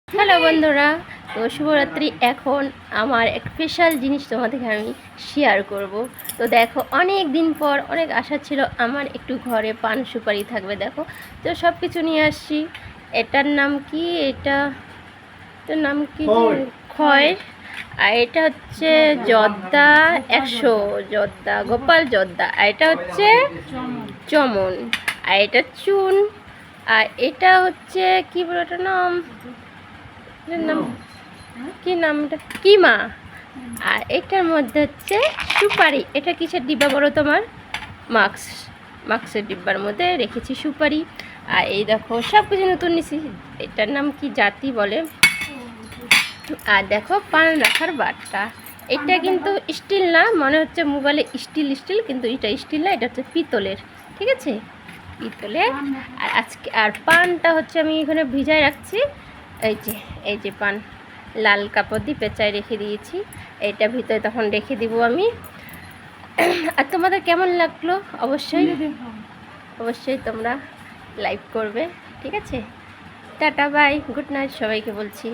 Hello বন্ধুরা, তো শুভরাত্রি। এখন আমার এক স্পেশাল জিনিস তোমাদেরকে আমি শেয়ার করব। তো দেখো, অনেক দিন পর অনেক আশা ছিল আমার একটু ঘরে পান সুপারি থাকবে। দেখো, তো সব কিছু নিয়ে আসছি। এটার নাম কি? এটার নাম কি? খয়ের। আর এটা হচ্ছে জর্দা 100, জর্দা গোপাল জর্দা। আর এটা হচ্ছে চমন। আর এটা চুন। আর এটা হচ্ছে কি বলে ওটার নাম? এটার নাম কি? নামটা কিমা। আর এটার মধ্যে হচ্ছে সুপারি। এটা কিসের ডিব্বা বলো তোমার? মাস্কের ডিব্বার মধ্যে রেখেছি সুপারি। আর এই দেখো, সব কিছু নতুন নিছি। এটার নাম কি জাতি বলে। আর দেখো, পান রাখার বাটটা। এটা কিন্তু স্টিল না, মনে হচ্ছে মোবাইলে স্টিল স্টিল, কিন্তু এটা স্টিল না, এটা হচ্ছে পিতলের। ঠিক আছে, পিতলের। আর আজকে পানটা হচ্ছে আমি এখানে ভিজায় রাখছি। এই যে পান লাল কাপড় দিয়ে পেঁচায় রেখে দিয়েছি। এটা ভিতরে তখন রেখে দিব আমি। আর তোমাদের কেমন লাগলো অবশ্যই তোমরা লাইক করবে। ঠিক আছে, টাটা বাই, গুড নাইট সবাইকে বলছি।